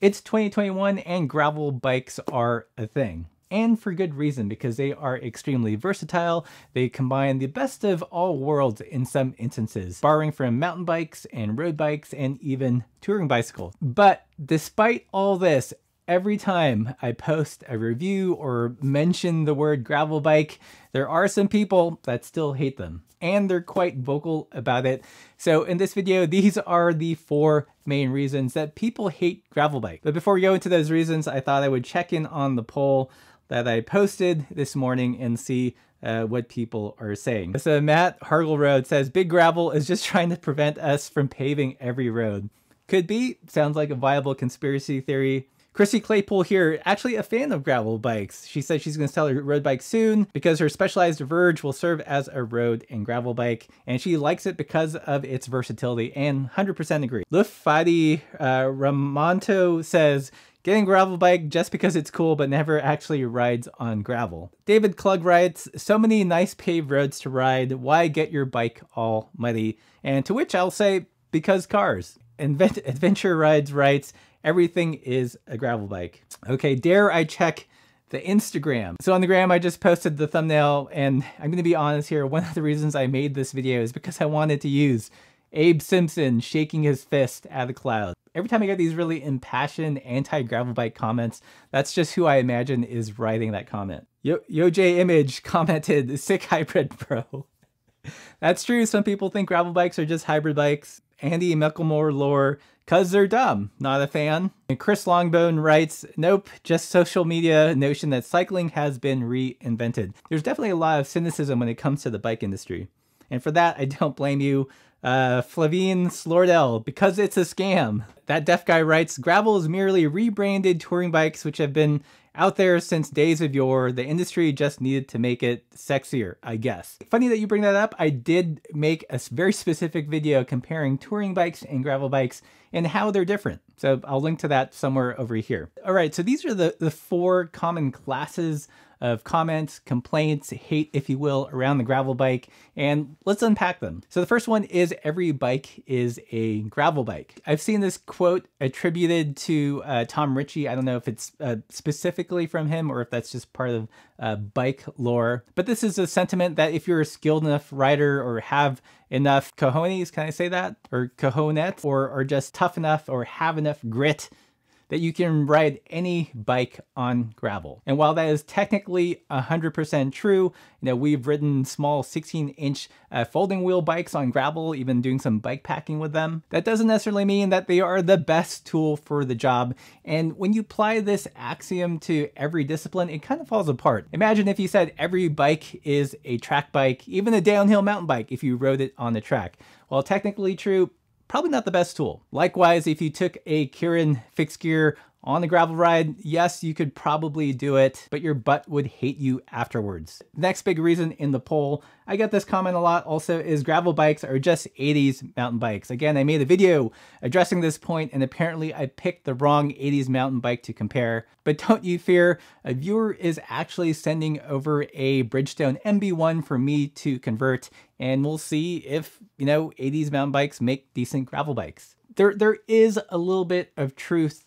It's 2021 and gravel bikes are a thing. And for good reason, because they are extremely versatile. They combine the best of all worlds in some instances, borrowing from mountain bikes and road bikes and even touring bicycles. But despite all this, every time I post a review or mention the word gravel bike, there are some people that still hate them, and they're quite vocal about it. So in this video, these are the 4 main reasons that people hate gravel bike. But before we go into those reasons, I thought I would check in on the poll that I posted this morning and see what people are saying. So Matt Hargleroad says, big gravel is just trying to prevent us from paving every road. Could be, sounds like a viable conspiracy theory. Chrissy Claypool here, actually a fan of gravel bikes. She said she's going to sell her road bike soon because her Specialized Verge will serve as a road and gravel bike, and she likes it because of its versatility, and 100% agree. Lufadi Ramonto says, getting gravel bike just because it's cool but never actually rides on gravel. David Klug writes, so many nice paved roads to ride, why get your bike all muddy? And to which I'll say, because cars. Adventure Rides writes, everything is a gravel bike. Okay, dare I check the Instagram? So on the gram, I just posted the thumbnail, and I'm going to be honest here. One of the reasons I made this video is because I wanted to use Abe Simpson shaking his fist at the clouds. Every time I get these really impassioned anti-gravel bike comments, that's just who I imagine is writing that comment. YoJ Image commented, sick hybrid bro. That's true. Some people think gravel bikes are just hybrid bikes. Andy Mecklemore lore, cause they're dumb, not a fan. And Chris Longbone writes, nope, just social media notion that cycling has been reinvented. There's definitely a lot of cynicism when it comes to the bike industry. And for that, I don't blame you. Flavine Slordell, because it's a scam. That deaf guy writes, gravel is merely rebranded touring bikes which have been out there since days of yore. The industry just needed to make it sexier, I guess. Funny that you bring that up. I did make a very specific video comparing touring bikes and gravel bikes and how they're different. So I'll link to that somewhere over here. All right, so these are the 4 common classes of comments, complaints, hate, if you will, around the gravel bike, and let's unpack them. So the first one is every bike is a gravel bike. I've seen this quote attributed to Tom Ritchie. I don't know if it's specifically from him or if that's just part of bike lore, but this is a sentiment that if you're a skilled enough rider or have enough cojones, can I say that? Or cojones, or are just tough enough or have enough grit that you can ride any bike on gravel. And while that is technically 100% true, you know, we've ridden small 16-inch folding wheel bikes on gravel, even doing some bike packing with them. That doesn't necessarily mean that they are the best tool for the job. And when you apply this axiom to every discipline, it kind of falls apart. Imagine if you said every bike is a track bike, even a downhill mountain bike, if you rode it on the track. Well, technically true, probably not the best tool. Likewise, if you took a Kirin fixed gear on a gravel ride, yes, you could probably do it, but your butt would hate you afterwards. Next big reason in the poll, I get this comment a lot also, is gravel bikes are just 80s mountain bikes. Again, I made a video addressing this point, and apparently I picked the wrong 80s mountain bike to compare. But don't you fear, a viewer is actually sending over a Bridgestone MB1 for me to convert, and we'll see if, you know, 80s mountain bikes make decent gravel bikes. There is a little bit of truth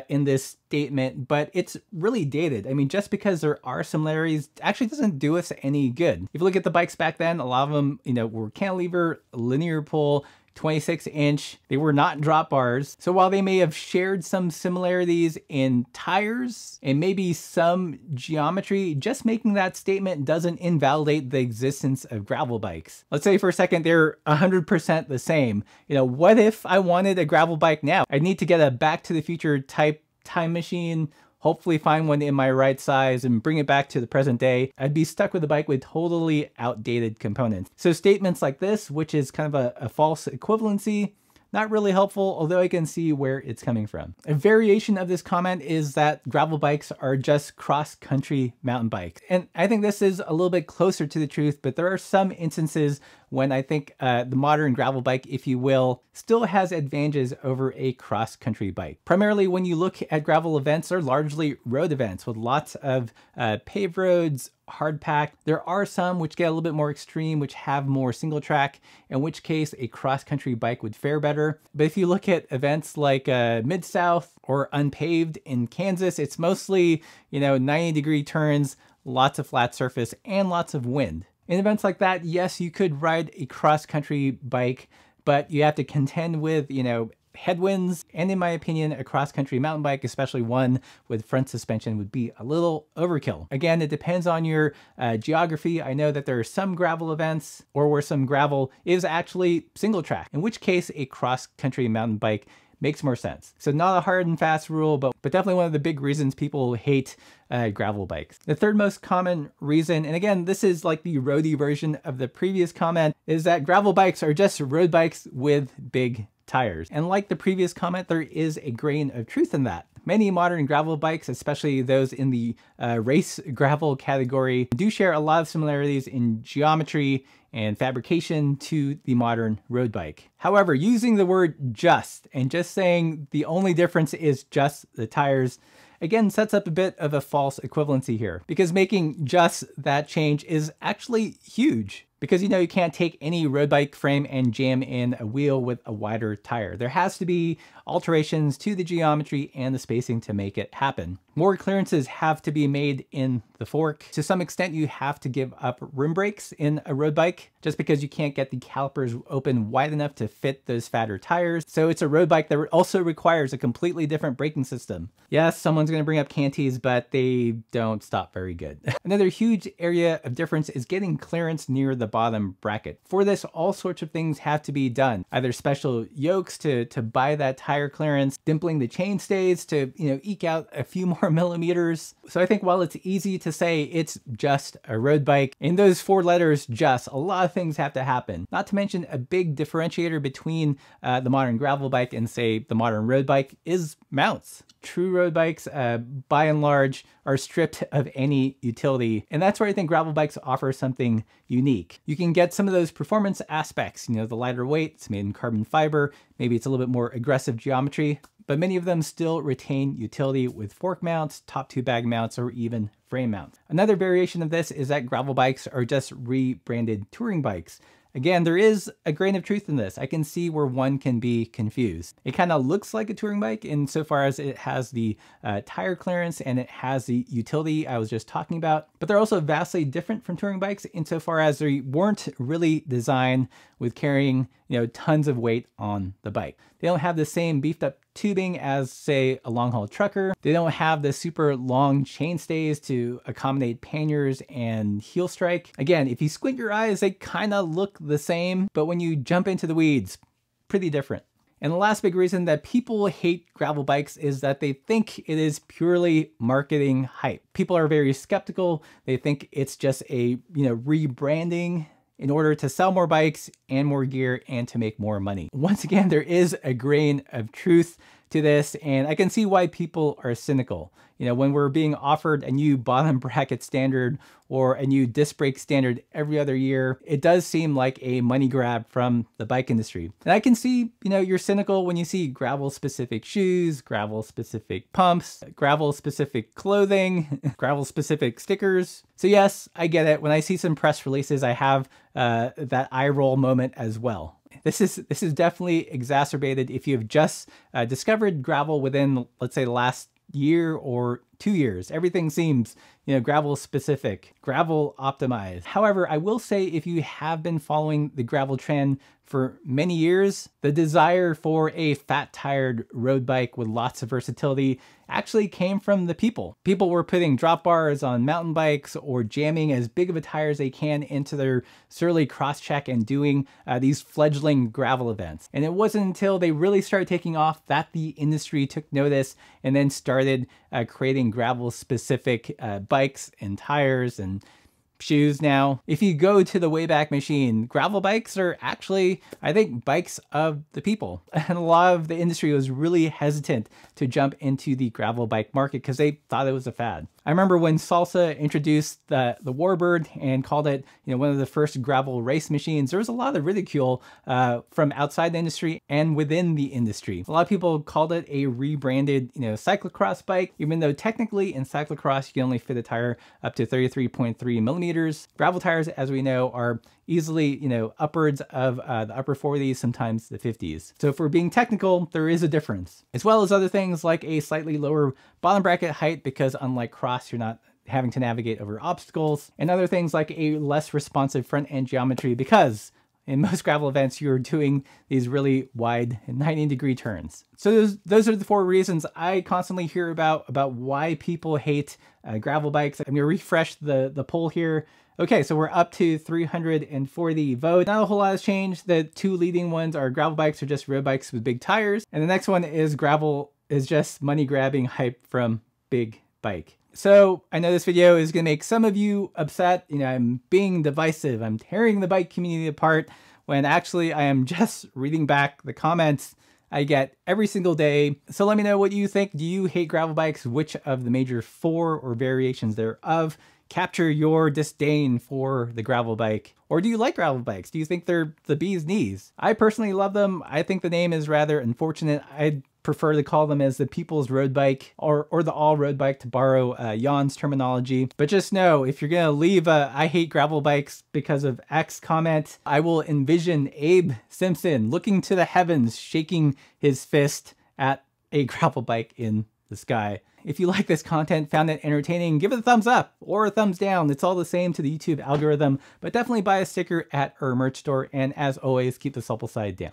in this statement, but it's really dated. I mean, just because there are similarities actually doesn't do us any good. If you look at the bikes back then, a lot of them, you know, were cantilever, linear pull, 26-inch. They were not drop bars. So while they may have shared some similarities in tires and maybe some geometry, just making that statement doesn't invalidate the existence of gravel bikes. Let's say for a second they're 100% the same. You know, what if I wanted a gravel bike now? I'd need to get a Back to the Future type time machine, hopefully find one in my right size and bring it back to the present day. I'd be stuck with a bike with totally outdated components. So statements like this, which is kind of a false equivalency, not really helpful, although I can see where it's coming from. A variation of this comment is that gravel bikes are just cross-country mountain bikes. And I think this is a little bit closer to the truth, but there are some instances when I think the modern gravel bike, if you will, still has advantages over a cross-country bike. Primarily when you look at gravel events, they're largely road events with lots of paved roads, hard packed. There are some which get a little bit more extreme, which have more single track, in which case a cross-country bike would fare better. But if you look at events like Mid-South or Unpaved in Kansas, it's mostly, 90-degree turns, lots of flat surface, and lots of wind. In events like that, yes, you could ride a cross-country bike, but you have to contend with, headwinds, and in my opinion, a cross-country mountain bike, especially one with front suspension, would be a little overkill. Again, it depends on your geography. I know that there are some gravel events or where some gravel is actually single track, in which case a cross-country mountain bike makes more sense. So not a hard and fast rule, but definitely one of the big reasons people hate gravel bikes. The third most common reason, and again, this is like the roadie version of the previous comment, is that gravel bikes are just road bikes with big tires. And like the previous comment, there is a grain of truth in that. Many modern gravel bikes, especially those in the race gravel category, do share a lot of similarities in geometry and fabrication to the modern road bike. However, using the word just and just saying the only difference is just the tires, again, sets up a bit of a false equivalency here, because making just that change is actually huge. Because you can't take any road bike frame and jam in a wheel with a wider tire. There has to be alterations to the geometry and the spacing to make it happen. More clearances have to be made in the fork. To some extent, you have to give up rim brakes in a road bike just because you can't get the calipers open wide enough to fit those fatter tires. So it's a road bike that also requires a completely different braking system. Yes, someone's going to bring up Canties, but they don't stop very good. Another huge area of difference is getting clearance near the bottom bracket. For this, all sorts of things have to be done. Either special yokes to buy that tire clearance, dimpling the chain stays to eke out a few more millimeters. So I think while it's easy to say it's just a road bike, in those 4 letters just, a lot of things have to happen. Not to mention a big differentiator between the modern gravel bike and say the modern road bike is mounts. True road bikes, by and large, are stripped of any utility. And that's where I think gravel bikes offer something unique. You can get some of those performance aspects, the lighter weight, it's made in carbon fiber, maybe it's a little bit more aggressive geometry, but many of them still retain utility with fork mounts, top 2 bag mounts, or even frame mounts. Another variation of this is that gravel bikes are just rebranded touring bikes. Again, there is a grain of truth in this. I can see where one can be confused. It kind of looks like a touring bike insofar as it has the tire clearance and it has the utility I was just talking about, but they're also vastly different from touring bikes insofar as they weren't really designed with carrying tons of weight on the bike. They don't have the same beefed up tubing as, say, a long haul trucker. They don't have the super long chain stays to accommodate panniers and heel strike. Again, if you squint your eyes, they kind of look the same, but when you jump into the weeds, pretty different. And the last big reason that people hate gravel bikes is that they think it is purely marketing hype. People are very skeptical. They think it's just a, rebranding in order to sell more bikes and more gear and to make more money. Once again, there is a grain of truth to this, and I can see why people are cynical. When we're being offered a new bottom bracket standard or a new disc brake standard every other year, it does seem like a money grab from the bike industry. And I can see, you're cynical when you see gravel specific shoes, gravel specific pumps, gravel specific clothing, gravel specific stickers. So yes, I get it. When I see some press releases, I have that eye roll moment as well. This is definitely exacerbated if you've just discovered gravel within, let's say, the last year or 2 years. Everything seems, gravel specific, gravel optimized. However, I will say if you have been following the gravel trend for many years, the desire for a fat tired road bike with lots of versatility actually came from the people. People were putting drop bars on mountain bikes or jamming as big of a tire as they can into their surly Crosstrek and doing these fledgling gravel events. And it wasn't until they really started taking off that the industry took notice and then started creating gravel specific bikes and tires and shoes now. If you go to the Wayback Machine, gravel bikes are actually, I think, bikes of the people. And a lot of the industry was really hesitant to jump into the gravel bike market because they thought it was a fad. I remember when Salsa introduced the Warbird and called it, one of the first gravel race machines, there was a lot of ridicule from outside the industry and within the industry. A lot of people called it a rebranded, cyclocross bike, even though technically in cyclocross, you can only fit a tire up to 33.3 millimeters. Gravel tires, as we know, are easily, upwards of the upper 40s, sometimes the 50s. So if we're being technical, there is a difference, as well as other things like a slightly lower bottom bracket height, because unlike cross, you're not having to navigate over obstacles, and other things like a less responsive front end geometry, because in most gravel events, you're doing these really wide 90-degree turns. So those are the 4 reasons I constantly hear about why people hate gravel bikes. I'm gonna refresh the poll here. Okay, so we're up to 340 votes. Not a whole lot has changed. The 2 leading ones are gravel bikes are just road bikes with big tires. And the next one is gravel is just money grabbing hype from big bike. So I know this video is gonna make some of you upset. I'm being divisive. I'm tearing the bike community apart when actually I am just reading back the comments I get every single day. So let me know what you think. Do you hate gravel bikes? Which of the major 4 or variations thereof capture your disdain for the gravel bike? Or do you like gravel bikes? Do you think they're the bee's knees? I personally love them. I think the name is rather unfortunate. I'd prefer to call them as the people's road bike or the all road bike, to borrow Jan's terminology. But just know, if you're gonna leave a I hate gravel bikes because of X comment, I will envision Abe Simpson looking to the heavens, shaking his fist at a gravel bike in the sky. If you like this content, found it entertaining, give it a thumbs up or a thumbs down. It's all the same to the YouTube algorithm, but definitely buy a sticker at our merch store. And as always, keep the supple side down.